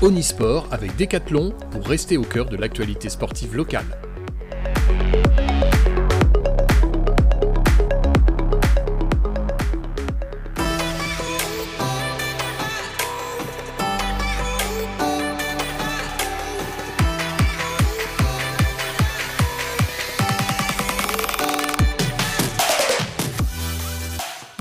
Onisport avec Decathlon pour rester au cœur de l'actualité sportive locale.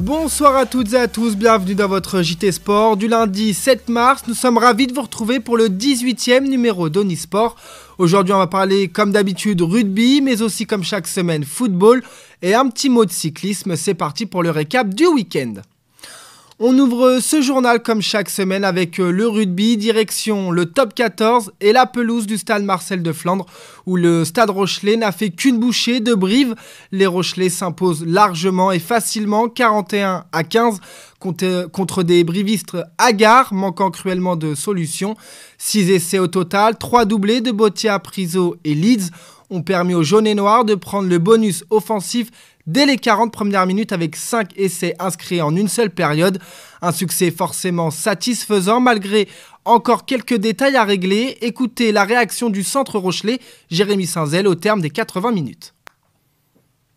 Bonsoir à toutes et à tous, bienvenue dans votre JT Sport. Du lundi 7 mars, nous sommes ravis de vous retrouver pour le 18e numéro d'Onisport. Aujourd'hui, on va parler comme d'habitude rugby, mais aussi comme chaque semaine football et un petit mot de cyclisme. C'est parti pour le récap du week-end. On ouvre ce journal comme chaque semaine avec le rugby, direction le top 14 et la pelouse du stade Marcel de Flandre où le stade rochelais n'a fait qu'une bouchée de Brive. Les Rochelais s'imposent largement et facilement 41-15 contre des brivistes hagards manquant cruellement de solutions. 6 essais au total, 3 doublés de Botia, Priso et Leeds ont permis aux jaunes et noirs de prendre le bonus offensif dès les 40 premières minutes avec 5 essais inscrits en une seule période. Un succès forcément satisfaisant malgré encore quelques détails à régler. Écoutez la réaction du centre rochelais, Jérémy Saint-Zel, au terme des 80 minutes.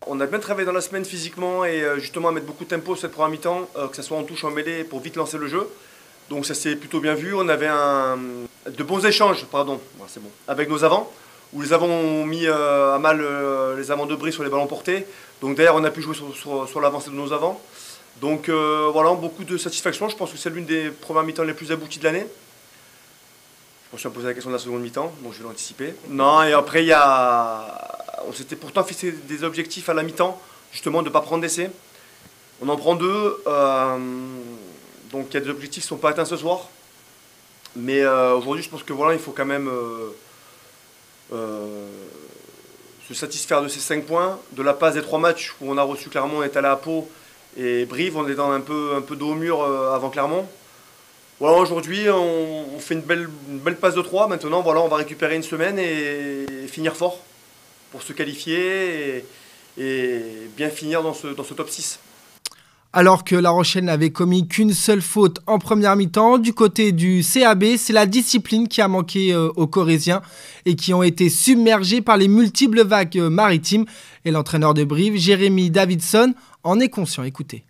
On a bien travaillé dans la semaine physiquement et justement à mettre beaucoup de tempo cette première mi-temps, que ce soit en touche, en mêlée, pour vite lancer le jeu. Donc ça s'est plutôt bien vu. On avait de bons échanges avec nos avants, où les avants ont mis à mal les avants de Brive sur les ballons portés. Donc derrière, on a pu jouer sur l'avancée de nos avants. Donc voilà, beaucoup de satisfaction. Je pense que c'est l'une des premières mi-temps les plus abouties de l'année. Je me suis posé la question de la seconde mi-temps, donc je vais l'anticiper. Non, et après, on s'était pourtant fixé des objectifs à la mi-temps, justement de ne pas prendre d'essais. On en prend 2, donc il y a des objectifs qui ne sont pas atteints ce soir. Mais aujourd'hui, je pense que voilà, il faut quand même se satisfaire de ces 5 points, de la passe des 3 matchs où on a reçu Clermont, on est allé à Pau et Brive, on est dans un peu de haut mur avant Clermont. Voilà, aujourd'hui on fait une belle passe de 3, maintenant voilà, on va récupérer une semaine et finir fort pour se qualifier et bien finir dans ce top 6. Alors que La Rochelle n'avait commis qu'une seule faute en première mi-temps, du côté du CAB, c'est la discipline qui a manqué aux Corésiens et qui ont été submergés par les multiples vagues maritimes. Et l'entraîneur de Brive, Jérémy Davidson, en est conscient. Écoutez.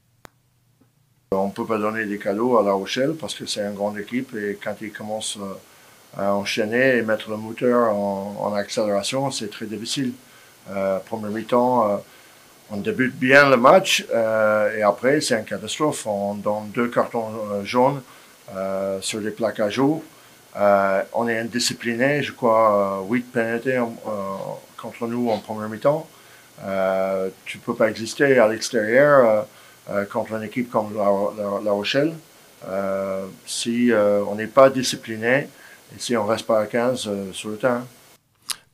On ne peut pas donner des cadeaux à La Rochelle parce que c'est une grande équipe et quand ils commencent à enchaîner et mettre le moteur en accélération, c'est très difficile. Première mi-temps, on débute bien le match et après c'est une catastrophe. On donne 2 cartons jaunes sur les plaquages hauts. On est indiscipliné, je crois 8 pénalités contre nous en première mi-temps. Tu ne peux pas exister à l'extérieur contre une équipe comme La Rochelle si on n'est pas discipliné et si on ne reste pas à 15 sur le terrain.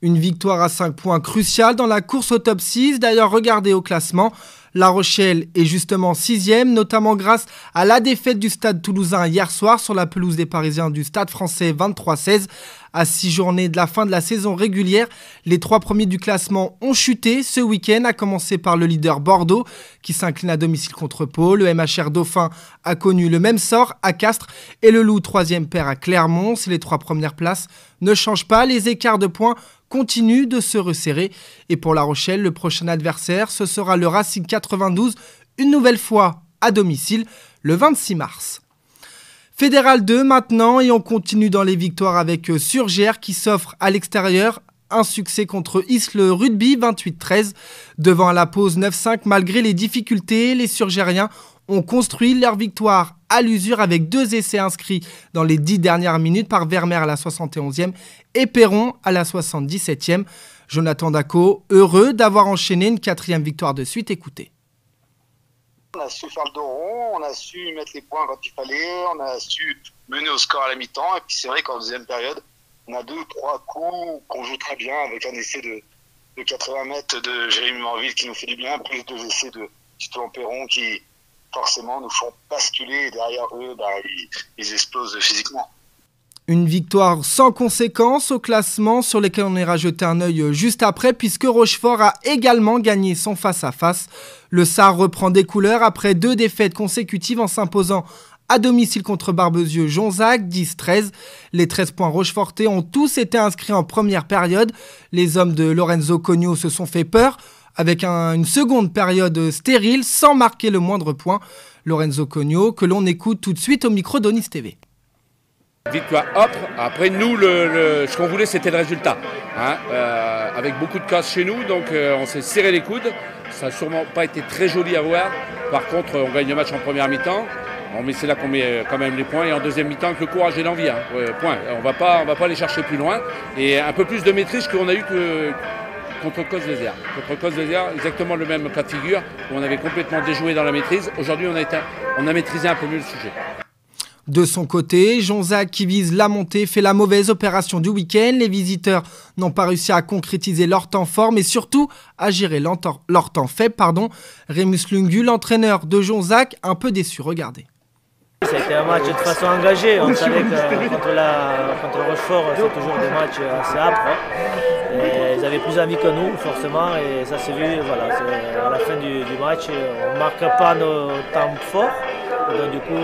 Une victoire à 5 points cruciale dans la course au top 6. D'ailleurs, regardez au classement. La Rochelle est justement 6e, notamment grâce à la défaite du Stade Toulousain hier soir sur la pelouse des Parisiens du Stade Français 23-16. À 6 journées de la fin de la saison régulière, les 3 premiers du classement ont chuté ce week-end, à commencer par le leader Bordeaux qui s'incline à domicile contre Pau. Le MHR Dauphin a connu le même sort à Castres et le Loup 3e perd à Clermont. Si les 3 premières places ne changent pas, les écarts de points continue de se resserrer. Et pour La Rochelle, le prochain adversaire, ce sera le Racing 92, une nouvelle fois à domicile, le 26 mars. Fédéral 2 maintenant, et on continue dans les victoires avec Surgères qui s'offre à l'extérieur un succès contre Isle Rugby 28-13. Devant à la pause 9-5, malgré les difficultés, les Surgériens ont construit leur victoire à l'usure avec 2 essais inscrits dans les 10 dernières minutes par Vermeer à la 71e et Perron à la 77e. Jonathan Daco, heureux d'avoir enchaîné une 4e victoire de suite. Écoutez. On a su faire le dos rond, on a su mettre les points quand il fallait, on a su mener au score à la mi-temps. Et puis c'est vrai qu'en deuxième période, on a 2 ou 3 coups qu'on joue très bien avec un essai de 80 mètres de Jérémy Morville qui nous fait du bien, plus 2 essais de Titouan Perron qui forcément nous font basculer et derrière eux, ils explosent physiquement. Une victoire sans conséquence au classement sur lequel on ira jeter un œil juste après puisque Rochefort a également gagné son face-à-face. Le SAR reprend des couleurs après 2 défaites consécutives en s'imposant à domicile contre Barbezieux-Jonzac, 10-13. Les 13 points rochefortais ont tous été inscrits en première période. Les hommes de Lorenzo Cogno se sont fait peur, avec une seconde période stérile, sans marquer le moindre point. Lorenzo Cogno, que l'on écoute tout de suite au micro d'Onis TV. Victoire hop, après nous, ce qu'on voulait c'était le résultat, avec beaucoup de casse chez nous, donc on s'est serré les coudes, ça n'a sûrement pas été très joli à voir, par contre on gagne le match en première mi-temps, mais c'est là qu'on met quand même les points, et en deuxième mi-temps avec le courage et l'envie, point. On va pas aller chercher plus loin, et un peu plus de maîtrise qu'on a eu que contre Causse-des-Airs. Contre Causse-des-Airs, exactement le même cas de figure, où on avait complètement déjoué dans la maîtrise, aujourd'hui on a maîtrisé un peu mieux le sujet. De son côté, Jonzac, qui vise la montée, fait la mauvaise opération du week-end. Les visiteurs n'ont pas réussi à concrétiser leur temps fort, mais surtout à gérer leur temps faible. Rémus Lungu, l'entraîneur de Jonzac, un peu déçu. Regardez. C'était un match de façon engagée. On savait que contre le Rochefort, c'est toujours des matchs assez âpres. Et ils avaient plus envie que nous, forcément, et ça s'est vu. Voilà, à la fin du match, on ne marque pas nos temps forts. Donc du coup,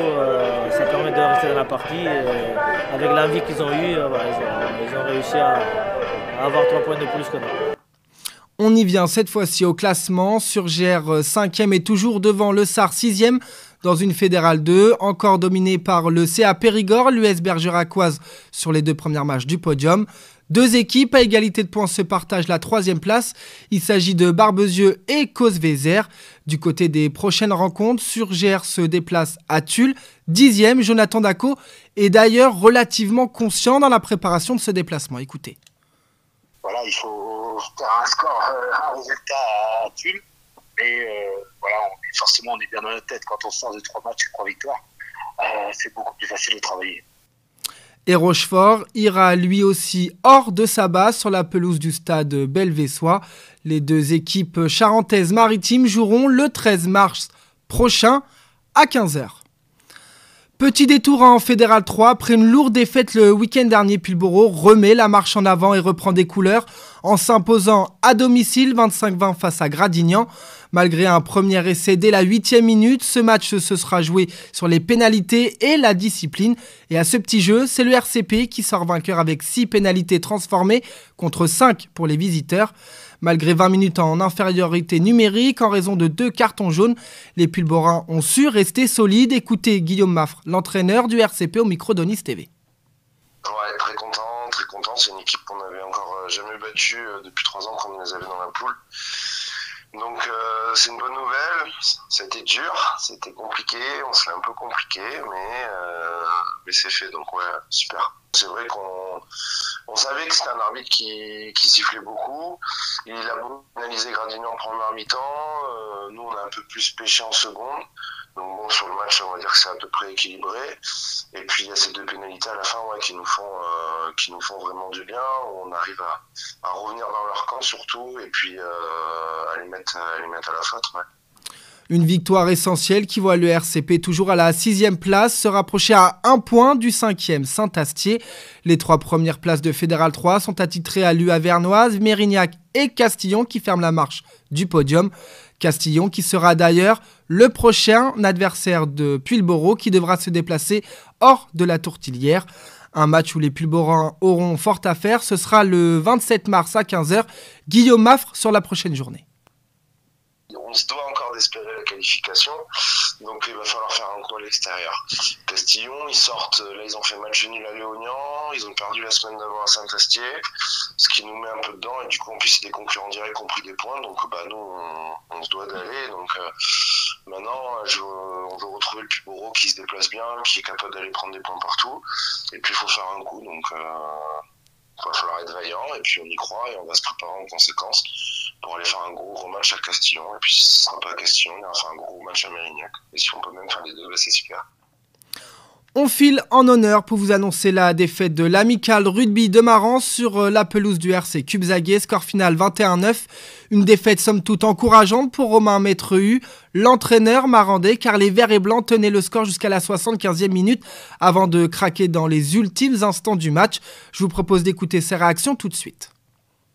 ça permet de rester dans la partie. Et avec l'envie qu'ils ont eue, ils ont réussi à avoir 3 points de plus que nous. On y vient cette fois-ci au classement. Surgères 5e et toujours devant le SAR 6e dans une fédérale 2, encore dominée par le CA Périgord, l'US Bergeracoise sur les 2 premières marches du podium. 2 équipes à égalité de points se partagent la 3e place. Il s'agit de Barbezieux et Causse-des-Airs. Du côté des prochaines rencontres, Surgères se déplace à Tulle. 10e, Jonathan Daco est d'ailleurs relativement conscient dans la préparation de ce déplacement. Écoutez. Voilà, il faut faire un score, un résultat à Tulle. Et voilà, forcément, on est bien dans la tête quand on sort de 3 matchs et 3 victoires. C'est beaucoup plus facile de travailler. Et Rochefort ira lui aussi hors de sa base sur la pelouse du stade Belvésois. Les 2 équipes charentaises-maritimes joueront le 13 mars prochain à 15h. Petit détour en Fédéral 3, après une lourde défaite le week-end dernier, Pulboro remet la marche en avant et reprend des couleurs en s'imposant à domicile 25-20 face à Gradignan. Malgré un premier essai dès la 8e minute, ce match se sera joué sur les pénalités et la discipline. Et à ce petit jeu, c'est le RCP qui sort vainqueur avec 6 pénalités transformées contre 5 pour les visiteurs. Malgré 20 minutes en infériorité numérique en raison de 2 cartons jaunes, les Pulborins ont su rester solides. Écoutez Guillaume Maffre, l'entraîneur du RCP au micro d'Onis TV. Ouais, très content. C'est une équipe qu'on n'avait encore jamais battue depuis 3 ans quand on les avait dans la poule. Donc c'est une bonne nouvelle. C'était dur, c'était compliqué, on se l'a un peu compliqué, mais c'est fait, donc ouais, super. C'est vrai qu'on savait que c'était un arbitre qui sifflait beaucoup. Il a beaucoup analysé Gradignan en première mi-temps. Nous, on a un peu plus pêché en seconde. Donc bon, sur le match, on va dire que c'est à peu près équilibré. Et puis il y a ces 2 pénalités à la fin qui nous font vraiment du bien. On arrive à revenir dans leur camp surtout, et puis à les mettre à la faute. Ouais. Une victoire essentielle qui voit le RCP toujours à la 6e place se rapprocher à 1 point du 5e Saint-Astier. Les 3 premières places de Fédéral 3 sont attitrées à l'UA Vernoise, Mérignac et Castillon qui ferment la marche du podium. Castillon qui sera d'ailleurs le prochain adversaire de Pulboro qui devra se déplacer hors de la Tourtilière. Un match où les Pulborins auront fort à faire, ce sera le 27 mars à 15h. Guillaume Maffre sur la prochaine journée. On se doit encore d'espérer la qualification, donc il va falloir faire un coup à l'extérieur. Castillon, ils ont fait match nul à Léognan, ils ont perdu la semaine d'avant à Saint-Astier, ce qui nous met un peu dedans, et du coup en plus c'est des concurrents directs qui ont pris des points, donc nous on se doit d'aller. Donc maintenant on veut retrouver le Pulboro qui se déplace bien, qui est capable d'aller prendre des points partout, et puis il faut faire un coup, donc il va falloir être vaillant, et puis on y croit et on va se préparer en conséquence pour aller faire un gros match à Castillon, et puis si ce ne sera pas à Castillon, on ira faire un gros match à Mérignac. Et si on peut même faire les 2, c'est super. On file en honneur pour vous annoncer la défaite de l'Amical Rugby de Marans sur la pelouse du RC Cubzaguet, score final 21-9. Une défaite somme toute encourageante pour Romain Maître-Hu, l'entraîneur marandais, car les Verts et Blancs tenaient le score jusqu'à la 75e minute avant de craquer dans les ultimes instants du match. Je vous propose d'écouter ses réactions tout de suite.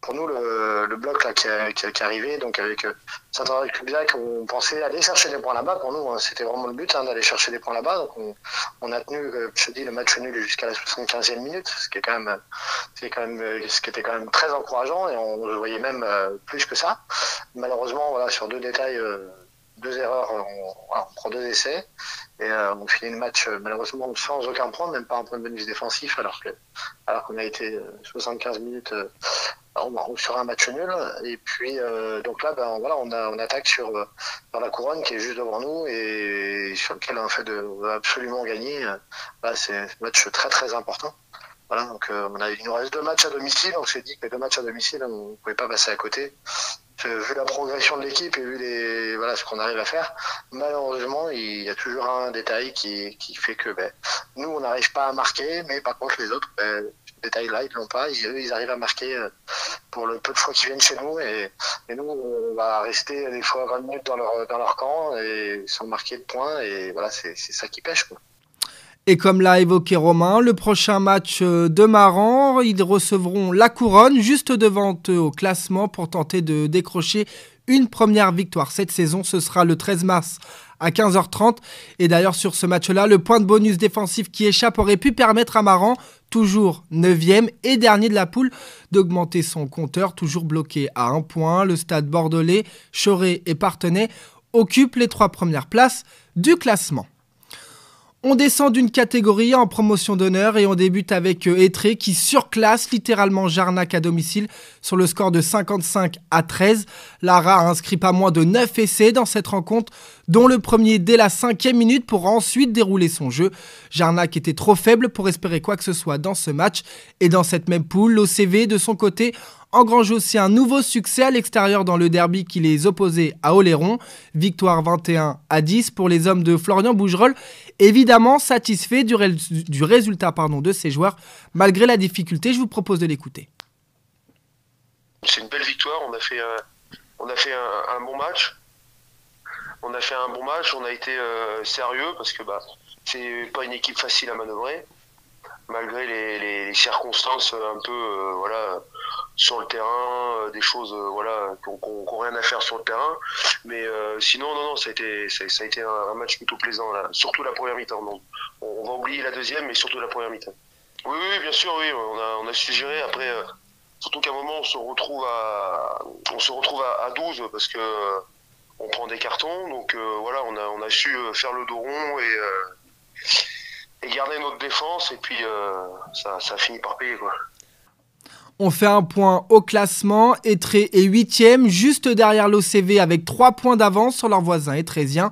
pour nous, le bloc là, qui est arrivé, donc avec Saint-André-Cubiac, on pensait aller chercher des points là-bas. Pour nous, c'était vraiment le but, d'aller chercher des points là-bas. Donc on a tenu, je te dis, le match nul jusqu'à la 75e minute, ce qui était quand même très encourageant, et on le voyait même plus que ça. Malheureusement, voilà, sur deux détails, deux erreurs, on prend deux essais, et on finit le match malheureusement sans aucun point, même pas un point de bonus défensif, alors qu'on a été 75 minutes sur un match nul. Et puis donc là, voilà, on attaque dans la couronne qui est juste devant nous et sur lequel on fait absolument gagner. Là, c'est un match très très important. Voilà, donc il nous reste 2 matchs à domicile. On s'est dit que les 2 matchs à domicile, on ne pouvait pas passer à côté. Vu la progression de l'équipe et vu ce qu'on arrive à faire, malheureusement, il y a toujours un détail qui fait que nous, on n'arrive pas à marquer, mais par contre, les autres, ce détail-là, ils ne l'ont pas. Ils arrivent à marquer pour le peu de fois qu'ils viennent chez nous. Et nous, on va rester des fois 20 minutes dans leur camp et sans marquer de points. Et voilà, c'est ça qui pêche, quoi. Et comme l'a évoqué Romain, le prochain match de Maran, ils recevront la couronne juste devant eux au classement pour tenter de décrocher une première victoire. Cette saison, ce sera le 13 mars à 15h30. Et d'ailleurs, sur ce match-là, le point de bonus défensif qui échappe aurait pu permettre à Maran, toujours 9e et dernier de la poule, d'augmenter son compteur, toujours bloqué à 1 point. Le Stade Bordelais, Choré et Parthenay occupent les 3 premières places du classement. On descend d'une catégorie en promotion d'honneur et on débute avec Étré qui surclasse littéralement Jarnac à domicile sur le score de 55-13. Lara a inscrit pas moins de 9 essais dans cette rencontre, dont le premier dès la 5e minute pour ensuite dérouler son jeu. Jarnac était trop faible pour espérer quoi que ce soit dans ce match. Et dans cette même poule, l'OCV de son côté engrange aussi un nouveau succès à l'extérieur dans le derby qui les opposait à Oléron. Victoire 21-10 pour les hommes de Florian Bougerolles, évidemment satisfait du résultat de ses joueurs, malgré la difficulté. Je vous propose de l'écouter. C'est une belle victoire, on a fait un bon match. On a été sérieux parce que c'est pas une équipe facile à manœuvrer, malgré les circonstances un peu sur le terrain, des choses qui n'ont rien à faire sur le terrain. Mais sinon, non, ça a été un match plutôt plaisant, là. Surtout la première mi-temps. Donc, on va oublier la deuxième, mais surtout la première mi-temps. Oui, bien sûr, oui. On a su gérer. Après, surtout qu'à un moment, on se retrouve à 12 parce que on prend des cartons. Donc on a su faire le dos rond et garder notre défense. Et puis, ça a fini par payer, quoi. On fait un point au classement. Étré est 8e, juste derrière l'OCV avec 3 points d'avance sur leurs voisins étrésiens.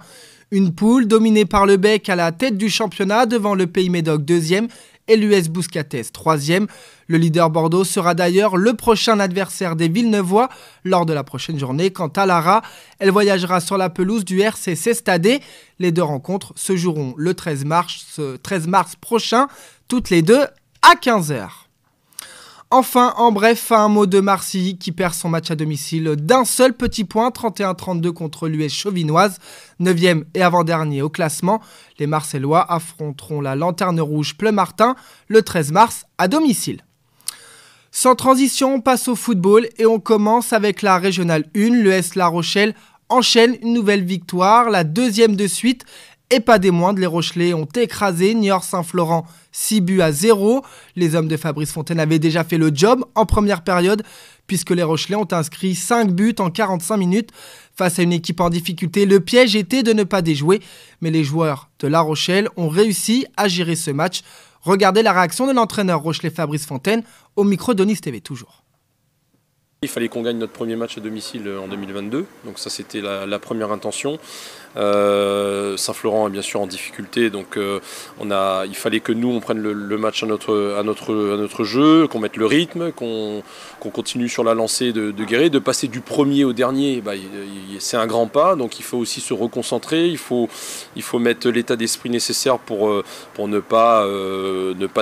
Une poule dominée par le Bec à la tête du championnat devant le Pays Médoc 2e et l'US Bouscatès 3e. Le leader Bordeaux sera d'ailleurs le prochain adversaire des Villeneuvois lors de la prochaine journée. Quant à Lara, elle voyagera sur la pelouse du RCC Stadé. Les 2 rencontres se joueront le 13 mars prochain, toutes les 2 à 15h. Enfin, en bref, un mot de Marcilly qui perd son match à domicile d'un seul petit point, 31-32 contre l'US Chauvinoise, 9e et avant-dernier au classement. Les Marcellois affronteront la Lanterne Rouge Pleumartin le 13 mars à domicile. Sans transition, on passe au football et on commence avec la Régionale 1. L'ES La Rochelle enchaîne une nouvelle victoire, la 2e de suite. Et pas des moindres, les Rochelais ont écrasé Niort Saint-Florent 6-0. Les hommes de Fabrice Fontaine avaient déjà fait le job en première période, puisque les Rochelais ont inscrit 5 buts en 45 minutes. Face à une équipe en difficulté, le piège était de ne pas déjouer. Mais les joueurs de La Rochelle ont réussi à gérer ce match. Regardez la réaction de l'entraîneur rochelais Fabrice Fontaine au micro d'Onis TV toujours. Il fallait qu'on gagne notre premier match à domicile en 2022, donc ça c'était la première intention. Saint-Florent est bien sûr en difficulté, donc il fallait que nous on prenne le match à notre jeu, qu'on mette le rythme, qu'on continue sur la lancée de Guéret, de passer du premier au dernier, c'est un grand pas, donc il faut aussi se reconcentrer, il faut mettre l'état d'esprit nécessaire pour ne pas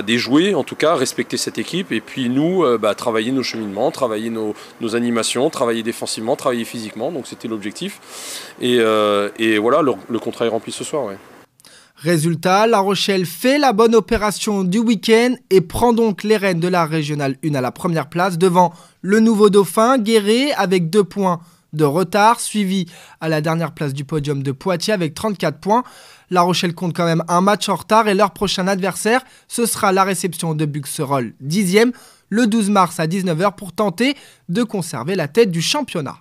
déjouer, en tout cas respecter cette équipe, et puis nous travailler nos cheminements, travailler nos animations, travailler défensivement, travailler physiquement, donc c'était l'objectif. Et voilà, le contrat est rempli ce soir. Ouais. Résultat, La Rochelle fait la bonne opération du week-end et prend donc les rênes de la Régionale 1 à la première place devant le nouveau dauphin, Guéret, avec 2 points de retard, suivi à la dernière place du podium de Poitiers avec 34 points. La Rochelle compte quand même un match en retard et leur prochain adversaire, ce sera la réception de Buxerolles 10e le 12 mars à 19h pour tenter de conserver la tête du championnat.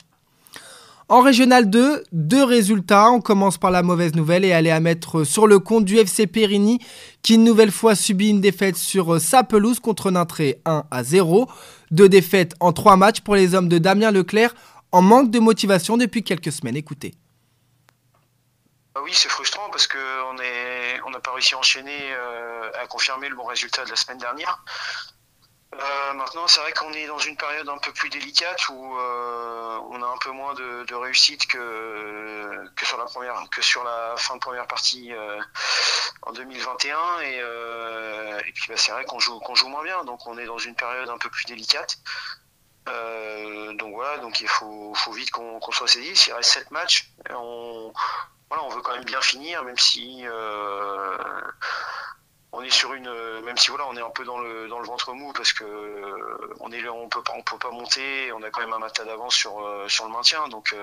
En Régionale 2, 2 résultats. On commence par la mauvaise nouvelle et elle est à mettre sur le compte du FC Périgny qui une nouvelle fois subit une défaite sur sa pelouse contre Nintré 1-0. 2 défaites en 3 matchs pour les hommes de Damien Leclerc en manque de motivation depuis quelques semaines. Écoutez. Oui, c'est frustrant parce qu'on n'a pas réussi à enchaîner, à confirmer le bon résultat de la semaine dernière. Maintenant, c'est vrai qu'on est dans une période un peu plus délicate où on a un peu moins de réussite que sur la fin de première partie en 2021 et puis c'est vrai qu'on joue moins bien, donc on est dans une période un peu plus délicate. Donc voilà, donc il faut vite qu'on soit saisi. Il reste 7 matchs. On veut quand même bien finir, même si on est sur même si on est un peu dans le ventre mou parce que on peut pas monter, on a quand même un matin d'avance sur le maintien, donc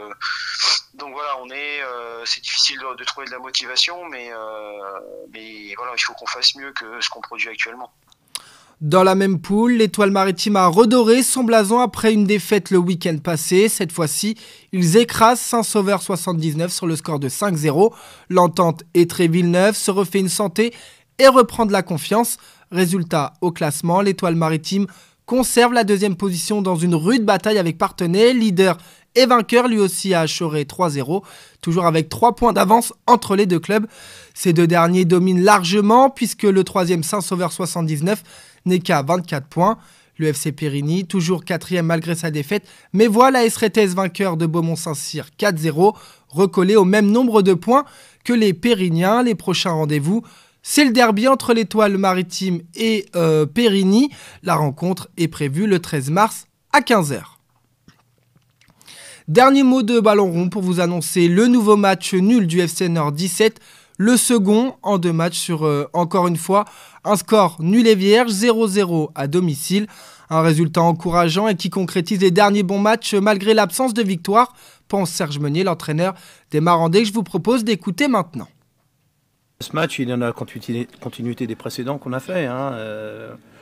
voilà, c'est difficile de trouver de la motivation, mais voilà, il faut qu'on fasse mieux que ce qu'on produit actuellement. Dans la même poule, l'Étoile Maritime a redoré son blason après une défaite le week-end passé. Cette fois-ci, ils écrasent Saint-Sauveur 79 sur le score de 5-0. L'Entente Étré-Villeneuve se refait une santé et reprend de la confiance. Résultat, au classement, l'Étoile Maritime conserve la 2e position dans une rude bataille avec Parthenay, leader et vainqueur lui aussi à Choré 3-0, toujours avec 3 points d'avance entre les 2 clubs. Ces 2 derniers dominent largement puisque le 3e Saint-Sauveur 79 n'est qu'à 24 points. Le FC Périgny, toujours 4e malgré sa défaite, mais voit la SRTS vainqueur de Beaumont-Saint-Cyr 4-0, recollé au même nombre de points que les Périgniens. Les prochains rendez-vous, c'est le derby entre l'Étoile Maritime et Périgny. La rencontre est prévue le 13 mars à 15h. Dernier mot de ballon rond pour vous annoncer le nouveau match nul du FC Nord 17, le second en 2 matchs sur, encore une fois, un score nul et vierge, 0-0 à domicile. Un résultat encourageant et qui concrétise les derniers bons matchs malgré l'absence de victoire, pense Serge Meunier, l'entraîneur des Marandais, que je vous propose d'écouter maintenant. Ce match, il y en a continuité des précédents qu'on a fait.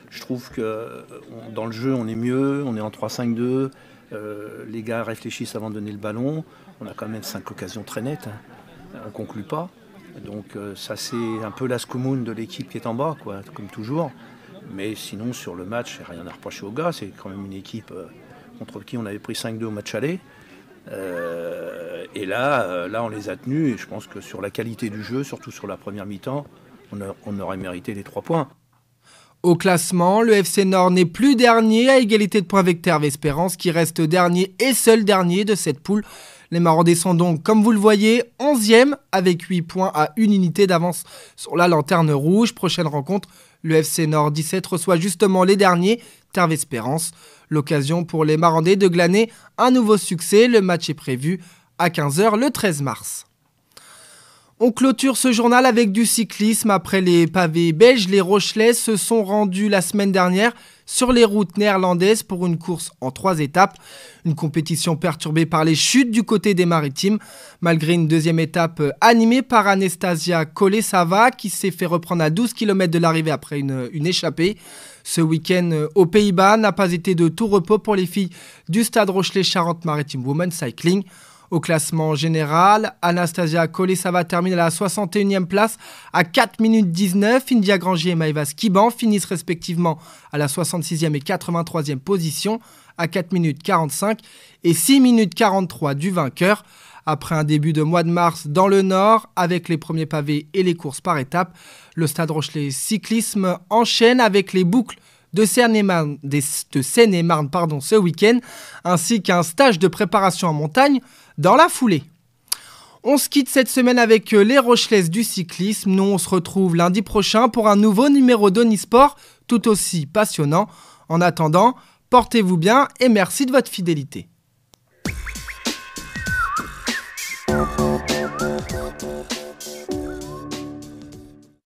Je trouve que dans le jeu, on est mieux, on est en 3-5-2. Les gars réfléchissent avant de donner le ballon. On a quand même 5 occasions très nettes. On ne conclut pas. Donc ça, c'est un peu l'ascomoun de l'équipe qui est en bas, quoi, comme toujours. Mais sinon, sur le match, il n'y a rien à reprocher aux gars. C'est quand même une équipe contre qui on avait pris 5-2 au match aller. Et là, on les a tenus. Et je pense que sur la qualité du jeu, surtout sur la première mi-temps, on aurait mérité les 3 points. Au classement, le FC Nord n'est plus dernier à égalité de points avec Terve Espérance qui reste dernier et seul dernier de cette poule. Les Marandais sont donc, comme vous le voyez, 11e avec 8 points à une unité d'avance sur la lanterne rouge. Prochaine rencontre, le FC Nord 17 reçoit justement les derniers, Terve Espérance. L'occasion pour les Marandais de glaner un nouveau succès. Le match est prévu à 15h le 13 mars. On clôture ce journal avec du cyclisme. Après les pavés belges, les Rochelais se sont rendus la semaine dernière sur les routes néerlandaises pour une course en 3 étapes. Une compétition perturbée par les chutes du côté des Maritimes, malgré une 2e étape animée par Anastasia Kolesava qui s'est fait reprendre à 12 km de l'arrivée après une échappée. Ce week-end aux Pays-Bas n'a pas été de tout repos pour les filles du Stade Rochelais Charente-Maritime Women Cycling. Au classement général, Anastasia Kolesava termine à la 61e place à 4 minutes 19. India Grangier et Maëva Skiban finissent respectivement à la 66e et 83e position à 4 minutes 45 et 6 minutes 43 du vainqueur. Après un début de mois de mars dans le Nord, avec les premiers pavés et les courses par étapes, le Stade Rochelais Cyclisme enchaîne avec les boucles de Seine-et-Marne ce week-end, ainsi qu'un stage de préparation en montagne dans la foulée. On se quitte cette semaine avec les Rochelaises du cyclisme. Nous, on se retrouve lundi prochain pour un nouveau numéro d'Onisport, tout aussi passionnant. En attendant, portez-vous bien et merci de votre fidélité.